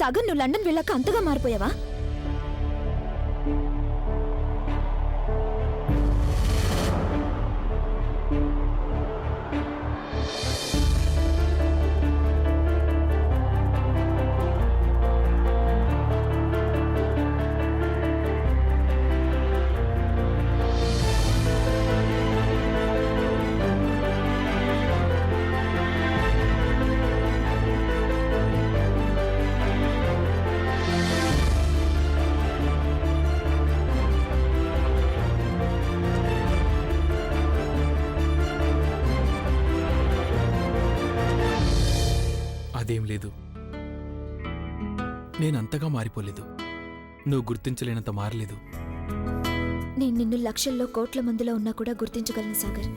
సాగర్, నువ్వు లండన్ వెళ్ళాక అంతగా మారిపోయావా? అదేం లేదు, నేనంతగా మారిపోలేదు. నువ్వు గుర్తించలేనంత మారలేదు. నేను నిన్ను లక్షల్లో కోట్ల మందిలో ఉన్నా కూడా గుర్తించగలను సాగర్.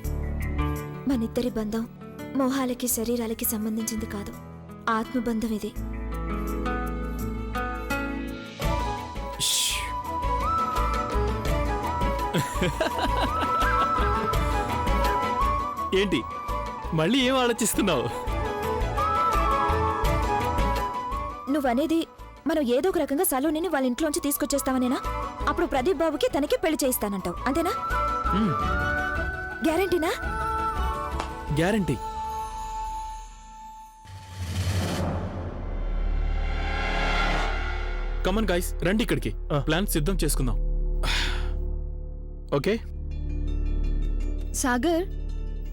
మనిద్దరి బంధం మోహాలకి శరీరాలకి సంబంధించింది కాదు, ఆత్మబంధం ఇది. ఏంటి మళ్ళీ ఏం ఆలోచిస్తున్నావు? నువ్వనేది మనం ఏదో ఒక రకంగా సలూనిని వాళ్ళ ఇంట్లోంచి తీసుకొచ్చేస్తావనేనా? అప్పుడు ప్రదీప్ బాబుకి తనకి పెళ్లి చేయిస్తానంటావు, అంతేనా? గ్యారంటీనా? గ్యారంటీ. కమన్ గైస్, రండి ఇక్కడికి. ప్లాన్ సిద్ధం చేసుకుందాం. ఓకే సాగర్,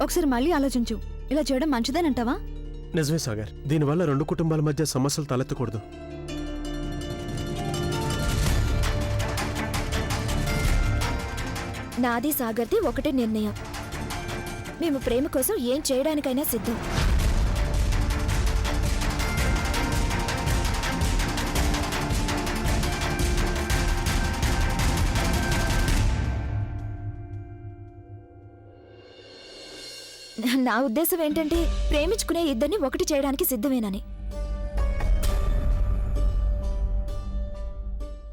ఒకసారి మళ్ళీ ఆలోచించు. ఇలా చేయడం మంచిదేనంటావా? నిజమే సాగర్, దీనివల్ల రెండు కుటుంబాల మధ్య సమస్యలు తలెత్తకూడదు. నాది సాగర్ది ఒకటే నిర్ణయం. మేము ప్రేమ కోసం ఏం చేయడానికైనా సిద్ధం. నా ఉద్దేశం ఏంటంటే ప్రేమించుకునే ఇద్దరిని ఒకటి చేయడానికి సిద్ధమేనని.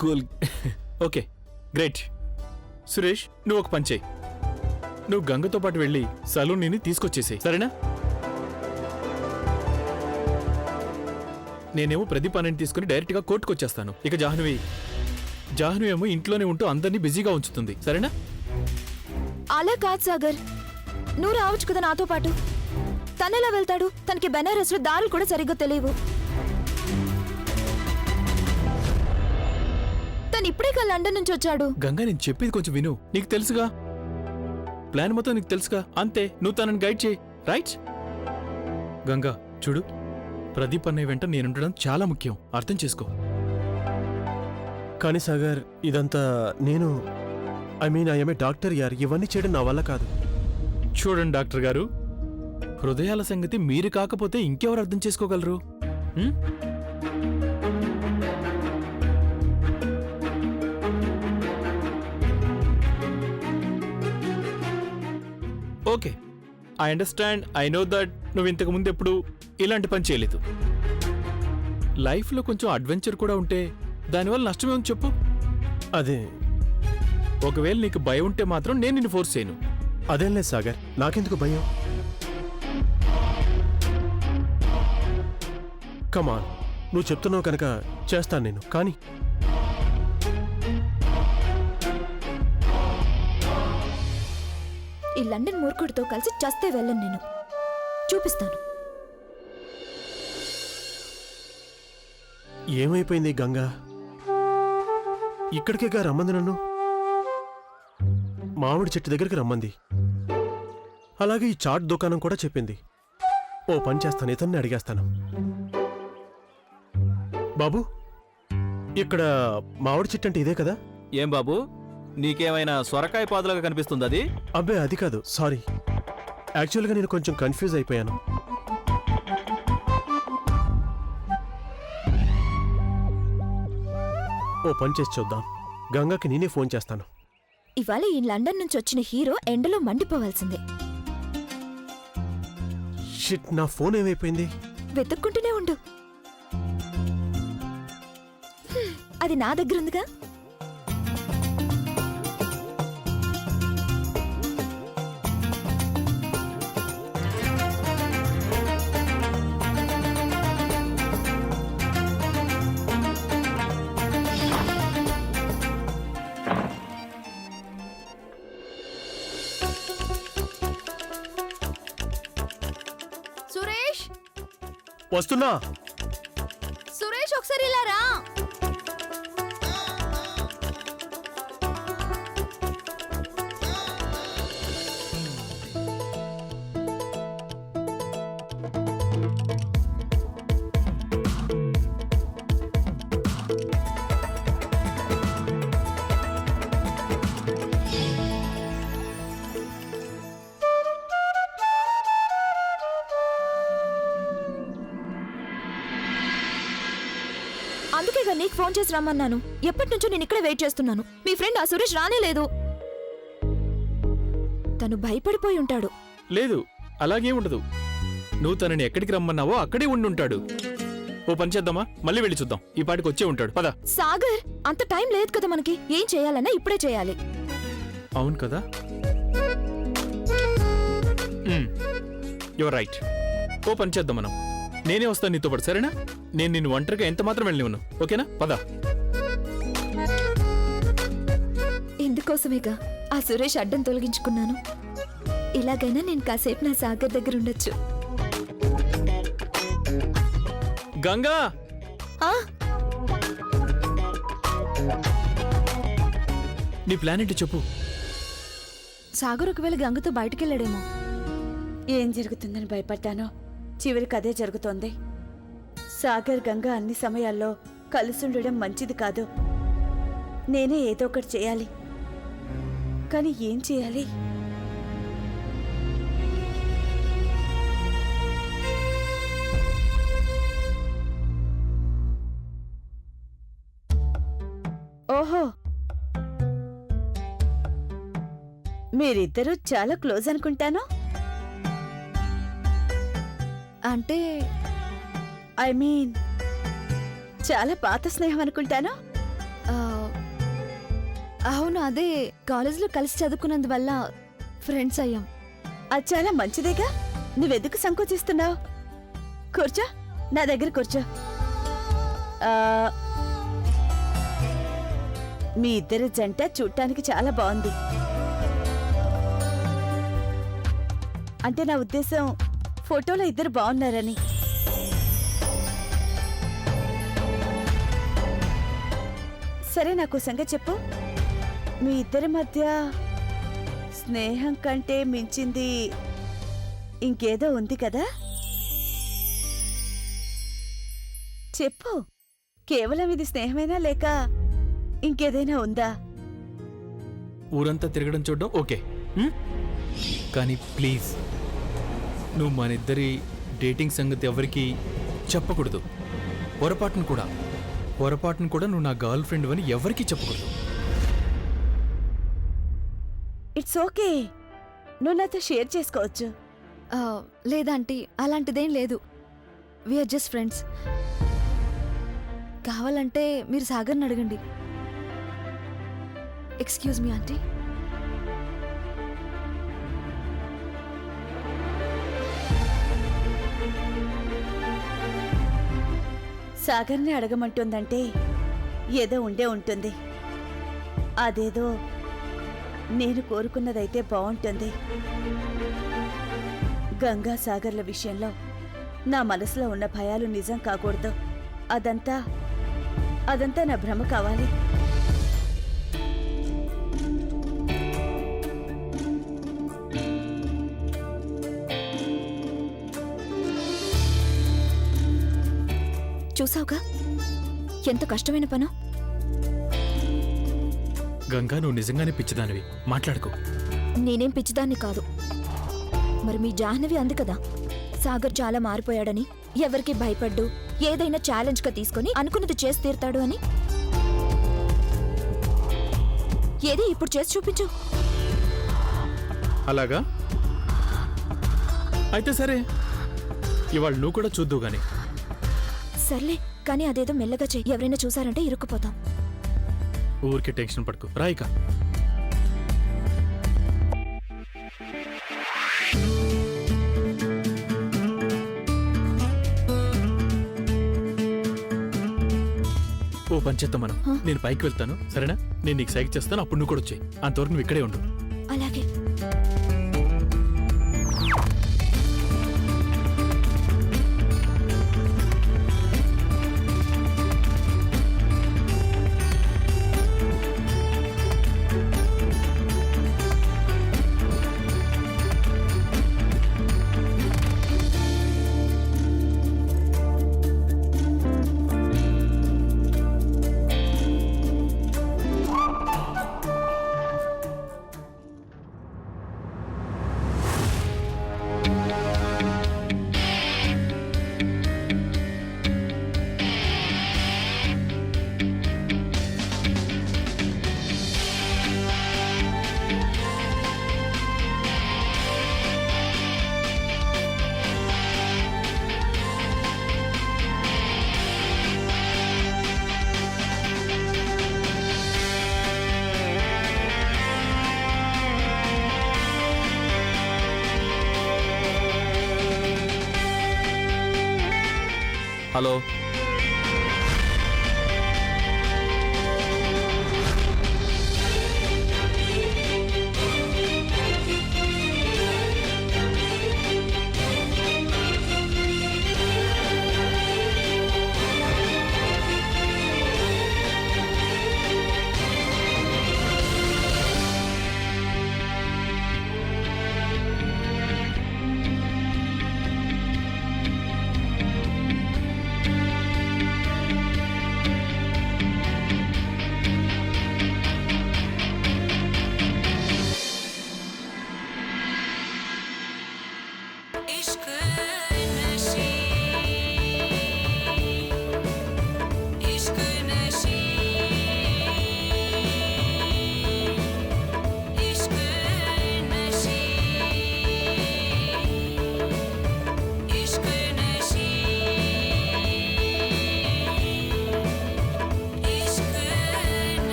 కూల్. Okay, great. సురేష్, నువ్వు ఒక పని చేయి. నువ్వు గంగతో పాటు వెళ్ళి సలూనిని తీసుకొచ్చేసేయ్, సరేనా? నేనేమో ప్రదీప్ అన్నని తీసుకుని డైరెక్ట్గా కోర్టుకు వచ్చేస్తాను. ఇక జాహ్నవి ఏమో ఇంట్లోనే ఉంటూ అందరినీ బిజీగా ఉంచుతుంది, సరేనా? అలా కాదు సాగర్, నువ్వు రావచ్చు కదా నాతో పాటు. తనెలా వెళ్తాడు? తనకి బెనారస్ లో దారులు కూడా సరిగ్గా తెలియవు. తను ఇప్పుడే లండన్ నుంచి వచ్చాడు. గంగా, నేను చెప్పేది కొంచెం విను. నీకు తెలుసుగా, ప్లాన్ మొత్తం నీకు తెలుసుగా. అంతే, నువ్వు తనని గైడ్ చేయి, రైట్? గంగా చూడు, ప్రదీప్ అన్నయ్య వెంట నేనుండడం చాలా ముఖ్యం, అర్థం చేసుకో. కానీ సాగర్, ఇదంతా నేను ఐఎమ్ ఏ డాక్టర్ యార్, ఇవన్నీ చేయడం నా వల్ల కాదు. చూడండి డాక్టర్ గారు, హృదయాల సంగతి మీరు కాకపోతే ఇంకెవరు అర్థం చేసుకోగలరు? Okay, I understand, I know that నువ్వు ఇంతకు ముందు ఎప్పుడు ఇలాంటి పని చేయలేదు. లైఫ్లో కొంచెం అడ్వెంచర్ కూడా ఉంటే దానివల్ల నష్టమే ఉంది చెప్పు. అదే, ఒకవేళ నీకు భయం ఉంటే మాత్రం నేను నిన్ను ఫోర్స్ చేయను. అదేం లేదు సాగర్, నాకెందుకు భయం? కమాన్, నువ్వు చెప్తున్నావు కనుక చేస్తాను నేను. కానీ ఈ లండన్ మూర్ఖుడితో కలిసి చస్తే వెళ్ళను నేను. చూపిస్తాను. ఏమైపోయింది గంగా? ఇక్కడికేగా రమ్మంది నన్ను. మామిడి చెట్టు దగ్గరికి రమ్మంది. అలాగే ఈ చాట్ దుకాణం కూడా చెప్పింది. ఓ పని చేస్తాను, ఇతన్ని అడిగేస్తాను. బాబు, ఇక్కడ మామిడి చెట్టు అంటే ఇదే కదా? ఏం బాబు, నీకేమైనా సొరకాయ పాదులుగా కనిపిస్తుంది అది? అబ్బే అది కాదు, సారీ. యాక్చువల్గా నేను కొంచెం కన్ఫ్యూజ్ అయిపోయాను. ఓ పని చేసి చూద్దాం, గంగాకి నేనే ఫోన్ చేస్తాను. ఇవాళ ఈ లండన్ నుంచి వచ్చిన హీరో ఎండలో మండిపోవాల్సిందే. షిట్, నా ఫోన్ ఏమైపోయింది? వెతుక్కుంటూనే ఉండు. అది నా దగ్గర ఉందిగా. సురేష్ వస్తున్నా. సురేష్ ఒకసారి ఇలా రా. అందుకేగా నీకు ఫోన్ చేసి రమ్మన్నాను. ఎప్పటి నుంచో నేను ఇక్కడే వెయిట్ చేస్తున్నాను. మీ ఫ్రెండ్ ఆ సురేష్ రానేలేదు. తను భయపడిపోయి ఉంటాడు. లేదు, అలాగే ఉండదు. నువ్వు తనని ఎక్కడికి రమ్మన్నావో అక్కడే ఉండి ఉంటాడు. ఓ పని చేద్దామా, మళ్ళీ వెళ్ళి చూద్దాం. ఈ పాటికి వచ్చే ఉంటాడు. పద. సాగర్, అంత టైం లేదు కదా మనకి. ఏం చేయాలన్నా ఇప్పుడే చేయాలి. అవును కదా, యువర్ రైట్. ఓ పని చేద్దాం మనం. నేనే వస్తాను నీతో పాటు, సరేనా? నేను నిన్ను ఒంటరిగా ఎంత మాత్రం వెళ్ళనివ్వను, ఓకేనా? పద. ఇందుకోసమేగా ఆ సురేష్ అడ్డం తొలగించుకున్నాను. ఇలాగైనా నేను కాసేపు నా సాగర్ దగ్గర ఉండొచ్చు. గంగా, ఆ, నీ ప్లాన్ ఏంటి చెప్పు. సాగర్ ఒకవేళ గంగతో బయటికెళ్ళాడేమో. ఏం జరుగుతుందని భయపడ్డానో చివరికి అదే జరుగుతోంది. సాగర్ గంగ అన్ని సమయాల్లో కలిసుండడం మంచిది కాదు. నేనే ఏదో ఒకటి చేయాలి. కానీ ఏం చేయాలి? ఓహో, మీరిద్దరూ చాలా క్లోజ్ అనుకుంటాను. అంటే ఐ మీన్ చాలా పాత స్నేహం అనుకుంటాను. ఆ, అవును, అదే కాలేజీలో కలిసి చదువుకున్నందువల్ల ఫ్రెండ్స్ అయ్యాం. అది చాలా మంచిదేగా. నువ్వెందుకు సంకోచిస్తున్నావు? కూర్చో, నా దగ్గర కూర్చో. ఆ, మీ ఇద్దరి జంట చూడటానికి చాలా బాగుంది. అంటే నా ఉద్దేశం ఫోటోలో ఇద్దరు బాగున్నారని. సరే, నాకు సంగతి చెప్పు. మీ ఇద్దరి మధ్య స్నేహం కంటే మించింది ఇంకేదో ఉంది కదా? చెప్పు. కేవలం ఇది స్నేహమేనా లేక ఇంకేదైనా ఉందా? ఊరంతా తిరగడం చూడడం ఓకే, కానీ ప్లీజ్ నువ్వు మనిద్దరి డేటింగ్ సంగతి ఎవరికి చెప్పకూడదు. పొరపాటును కూడా నువ్వు నా గర్ల్ ఫ్రెండ్ అని ఎవరికీ చెప్పకూడదు. ఇట్స్ ఓకే, నువ్వు నాతో షేర్ చేసుకోవచ్చు. ఆ, లేదంటీ, అలాంటిదేం లేదు. We are just friends. కావాలంటే మీరు సాగర్ని అడగండి. Excuse me aunty. సాగర్ని అడగమంటుందంటే ఏదో ఉండే ఉంటుంది. అదేదో నేను కోరుకున్నదైతే బాగుంటుంది. గంగా సాగర్ల విషయంలో నా మనసులో ఉన్న భయాలు నిజం కాకూడదు. అదంతా నా భ్రమ కావాలి. చూసావుగా ఎంత కష్టమైన పనో. గంగా, నువ్వు నిజంగానే పిచ్చిదానివి, మాట్లాడుకో. నేనేం పిచ్చిదాన్ని కాదు. మరి మీ జాహ్నవి అంది కదా, సాగర్ చాలా మారిపోయాడని, ఎవరికి భయపడ్డు, ఏదైనా ఛాలెంజ్గా తీసుకొని అనుకున్నది చేసి తీరుతాడు అని. ఏది ఇప్పుడు చేసి చూపించు. అలాగా? అయితే సరే, ఇవాళ నువ్వు కూడా చూద్దువు గాని. సర్లే, కానీ అదేదో మెల్లగా చెయ్యి. ఎవరైనా చూసారంటే ఇరుక్కుపోతాం. ఊరికే టెన్షన్ పడుకో, రాయిక. ఓ పని చేద్దాం మనం. నేను పైకి వెళ్తాను, సరేనా? నేను నీకు సైకి చేస్తాను, అప్పుడు నువ్వు కూడా వచ్చాయి. అంతవరకు నువ్వు ఇక్కడే ఉండు. అలాగే. హలో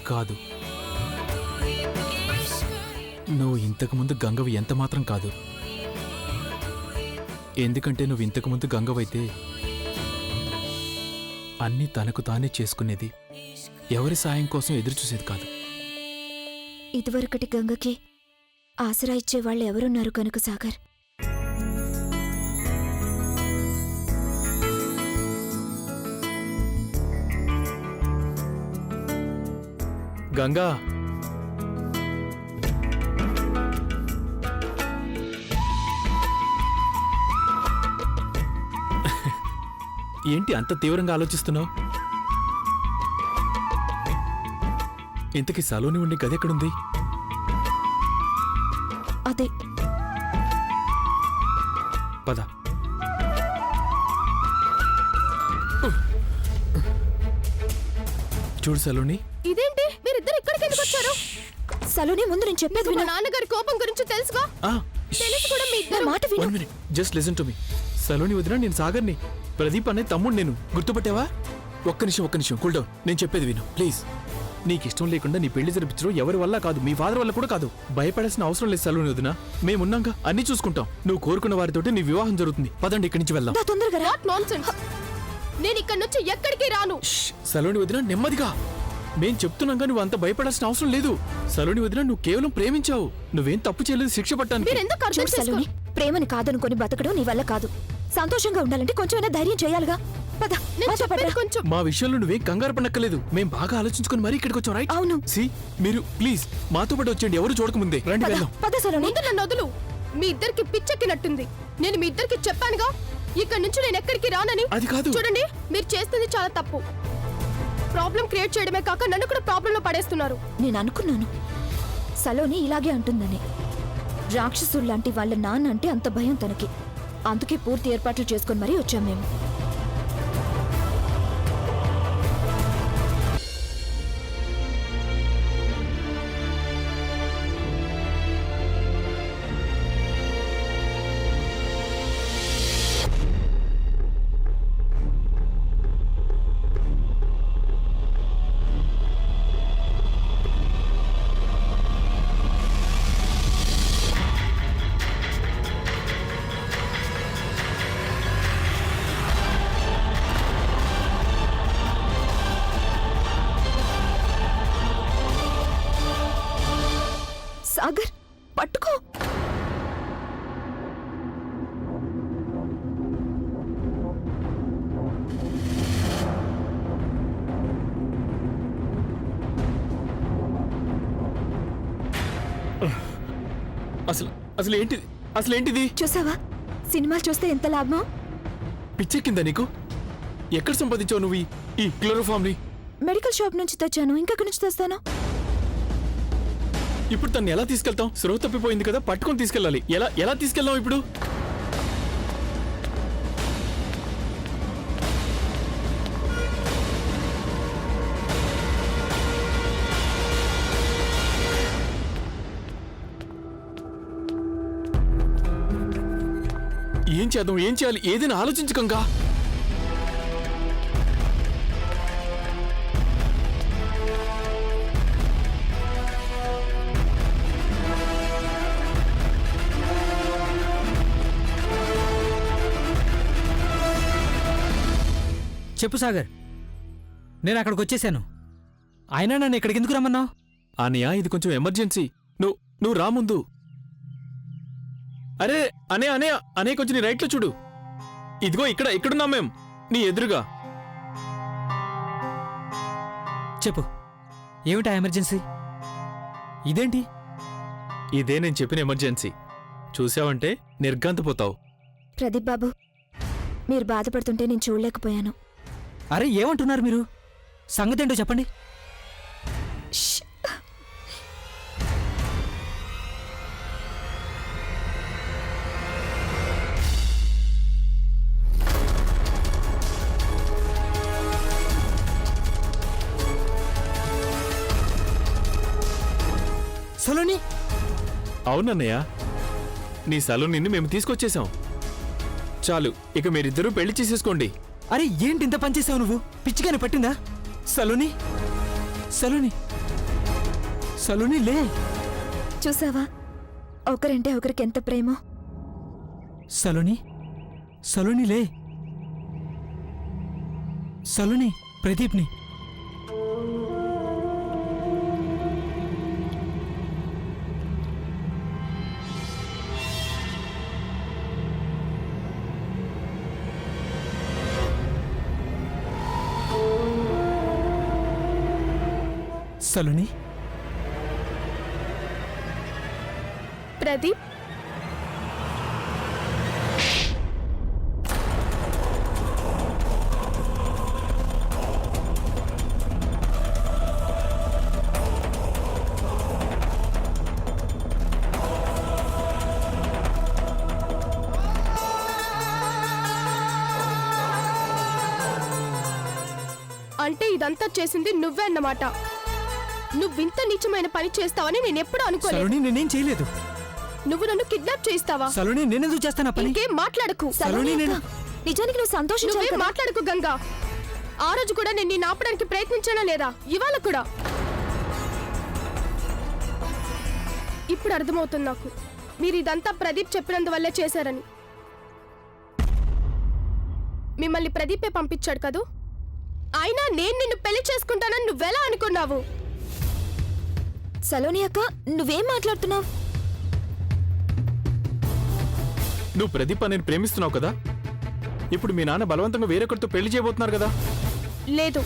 కాదు, నువ్వు ఇంతకుముందు గంగవి ఎంత మాత్రం కాదు. ఎందుకంటే నువ్వు ఇంతకుముందు గంగవైతే అన్నీ తనకు తానే చేసుకునేది, ఎవరి సాయం కోసం ఎదురుచూసేది కాదు. ఇదివరకటి గంగకి ఆసరా ఇచ్చేవాళ్ళు ఎవరున్నారు కనుక సాగర్. గంగా, ఏంటి అంత తీవ్రంగా ఆలోచిస్తున్నావు? ఇంతకీ సలోని ఉండి గది ఎక్కడుంది? అదే పద. చూడు సలోని, ఇదేంటి మీరిద్దరు ఇక్కడికి ఎందుకు వచ్చారు? సలోని, ముందు నేను చెప్పేది మా విను. నాన్నగారి కోపం గురించి తెలుసుగా? తెలిసి కూడా మీ నా ఇద్దరు మాట విను. 1 minute, just listen to me. Saloni వదిన, నేను సాగర్ని. ప్రదీప్ అనే తమ్ముడు నేను. గుర్తుపట్టావా? ఒక్క నిమిషం, కూల్ డౌన్. నేను చెప్పేది విను ప్లీజ్. నీకిష్టం లేకుండా నీ పెళ్లి జరిపించడం ఎవరి వల్ల కాదు, మీ ఫాదర్ వల్ల కూడా కాదు. భయపడాల్సిన అవసరం లేదు సలోని వదిన, మేమున్నాగా, అన్ని చూసుకుంటాం. నువ్వు కోరుకున్న వారితోటి నీ వివాహం జరుగుతుంది. పదండి ఇక్కడి నుంచి వెళ్దాం. దా, తొందరగా రా. నాన్సెన్స్. నేను ఇక్కడ నుంచి ఎక్కడికి రాను. షష్, సలోని వదిన నెమ్మదిగా. మేం చెప్తున్నాగా, నువ్వు అంత భయపడాల్సిన అవసరం లేదు. సలోని వదిన, నువ్వు కేవలం ప్రేమించావు. నువ్వేం తప్పు చేయలేదు శిక్ష పట్టానికి. మీరు ఎందుకు అర్థం చూడు సలోని, ప్రేమని కాదనుకొని బతకడం నీ వల్ల కాదు. సంతోషంగా ఉండాలంటే కొంచెమైనా ధైర్యం చేయాలిగా. పద, నేను మాతో చెప్పేది పదరా. కొంచెం మా విషయంలో నువ్వేం కంగారు పడక్కర్లేదు. మేం బాగా ఆలోచించుకొని మరీ ఇక్కడికి వచ్చాం, రైట్? అవును. సి, మీరు ప్లీజ్ మాతో పాటు వచ్చేయండి, ఎవరు చూడకముందే. రండి పద, వెళ్దాం. పద సలోని. ముందు నన్ను వదులు. మీ ఇద్దరికి పిచ్చెక్కినట్టుంది. నేను మీ ఇద్దరికి చెప్పానుగా, ఇక్కడ నుంచి నేను ఎక్కడికి రానని. అది కాదు. చూడండి, మీరు చేస్తుంది చాలా తప్పు. ప్రాబ్లం క్రియేట్ చేయడమే కాక నన్ను కూడా ప్రాబ్లంలో పడేస్తున్నారు. నేను అనుకున్నాను సలోని ఇలాగే అంటుందని. రాక్షసుడు లాంటి వాళ్ళ నాన్న అంటే అంత భయం తనకి. అందుకే పూర్తి ఏర్పాట్లు చేసుకొని మరీ వచ్చాం మేము. సాగర్, పట్టుకో. అసలేంటిది? చూసావా, సినిమాలు చూస్తే ఎంత లాభమో. పిచ్చెక్కిందా నీకు? ఎక్కడ సంపాదించావు నువ్వు ఈ క్లోరోఫామ్ ని? మెడికల్ షాప్ నుంచి తెచ్చాను. ఇంకెక్కడి నుంచి తెస్తాను? ఇప్పుడు తన్ని ఎలా తీసుకెళ్తాం? స్రోత తప్పిపోయింది కదా, పట్టుకొని తీసుకెళ్ళాలి. ఎలా ఎలా తీసుకెళ్దాం ఇప్పుడు? ఏం చేద్దాం, ఏం చేయాలి? ఏదైనా ఆలోచించు గంగా. చెప్పు సాగర్, నేను అక్కడికి వచ్చేసాను. అయినా నన్ను ఇక్కడికి ఎందుకు రమ్మన్నావు? అనయా, ఇది కొంచెం ఎమర్జెన్సీ. నువ్వు రా ముందు. అరే అనే అనే అనే కొంచెం నీ రైట్లో చూడు. ఇదిగో ఇక్కడున్నాం మేం, నీ ఎదురుగా. చెప్పు, ఏమిటా ఎమర్జెన్సీ? ఇదేంటి? ఇదే నేను చెప్పిన ఎమర్జెన్సీ. చూసావంటే నిర్ఘాంతపోతావు. ప్రదీప్ బాబు, మీరు బాధపడుతుంటే నేను చూడలేకపోయాను. అరే ఏమంటున్నారు మీరు? సంగతి ఏంటో చెప్పండి. ష్! సలోని, అవునన్నయ్య, నీ సలూనిని మేము తీసుకొచ్చేసాం. చాలు, ఇక మీరిద్దరూ పెళ్లి చేసేసుకోండి. అరే ఏంటి ఇంత పనిచేసావు నువ్వు? పిచ్చిగానే పట్టిందా? సలోని, సలోని, సలోని లే. చూసావా, ఒకరంటే ఒకరికి ఎంత ప్రేమో. సలోని, సలోని లే. సలోని, ప్రదీప్ని. సలోని, ప్రదీప్, అంటే ఇదంతా చేసింది నువ్వే అన్నమాట. నువ్వింత నీచమైన పని చేస్తావని నేను ఎప్పుడూ అనుకోలేదు. సలోని నేనేం చేయలేదు. నువ్వు నన్ను కిడ్నాప్ చేయిస్తావా? సలోని నేనెందుకు చేస్తాను ఆ పని? ఇంకేం మాట్లాడకు. సలోని, నేను నిజానికి నువ్వు సంతోషించాలి నువ్వేం కదా. మాట్లాడకు గంగా. ఆ రోజు కూడా నేను నిన్ను ఆపడానికి ప్రయత్నించానా లేదా? ఇవాళ కూడా. ఇప్పుడు అర్థమవుతుంది నాకు, మీరు ఇదంతా ప్రదీప్ చెప్పినందువల్లే చేశారని. మిమ్మల్ని ప్రదీపే పంపించాడు కదూ. అయినా నేను నిన్ను పెళ్లి చేసుకుంటానని నువ్వెలా అనుకున్నావు? సలోని అక్క, నువ్వేం మాట్లాడుతున్నావు? నువ్వు ప్రదీప్ నేను ప్రేమిస్తున్నావు కదా. ఇప్పుడు మీ నాన్న బలవంతంగా వేరొకరితో పెళ్లి చేయబోతున్నారు కదా. లేదు,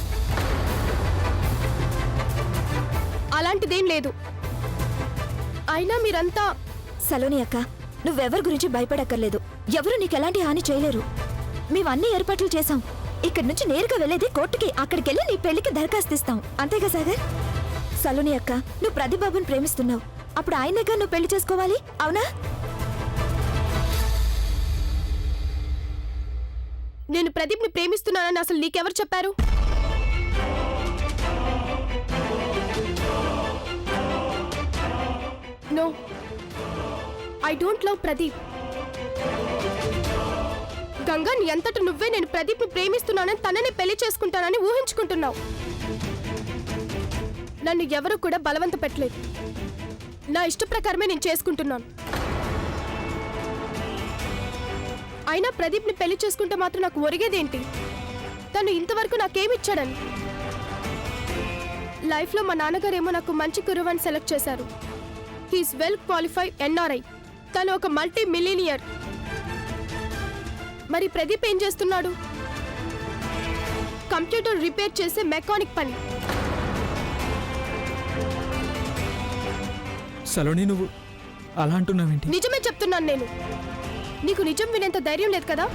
అలాంటిదేం లేదు. అయినా మీరంతా సలోని అక్క, నువ్వెవరి గురించి భయపడక్కర్లేదు. ఎవరు నీకెలాంటి హాని చేయలేరు. మేమన్నీ ఏర్పాట్లు చేశాం. ఇక్కడి నుంచి నేరుగా వెళ్ళేది కోర్టుకి. అక్కడికెళ్ళి నీ పెళ్లికి దరఖాస్తు ఇస్తాం. అంతేగా సాగర్? సలోని అక్క, నువ్వు ప్రదీప్ బాబుని ప్రేమిస్తున్నావు. అప్పుడు ఆయనేగా నువ్వు పెళ్లి చేసుకోవాలి, అవునా? నేను ప్రదీప్ని ప్రేమిస్తున్నానని అసలు నీకెవరు చెప్పారు? No, I don't love Pradeep. Ganga, నీ అంతట నువ్వే నేను ప్రదీప్ని ప్రేమిస్తున్నానని, తననే పెళ్లి చేసుకుంటానని ఊహించుకుంటున్నావు. నన్ను ఎవరు కూడా బలవంత పెట్టలేదు. నా ఇష్ట ప్రకారమే నేను చేసుకుంటున్నాను. అయినా ప్రదీప్ని పెళ్లి చేసుకుంటే మాత్రం నాకు ఒరిగేదేంటి? తను ఇంతవరకు నాకేమిచ్చాడని. లైఫ్లో మా నాన్నగారేమో నాకు మంచి కుర్రవాణ్ణి సెలెక్ట్ చేశారు. He is well qualified NRI. తను ఒక మల్టీ మిలీనియర్. మరి ప్రదీప్ ఏం చేస్తున్నాడు? కంప్యూటర్ రిపేర్ చేసే మెకానిక్ పని. సలోని, నువ్వు అలా అంటున్నావేంటి? నిజమే చెప్తున్నాను నేను. నీకు నిజం వినేంత ధైర్యం లేదు కదా.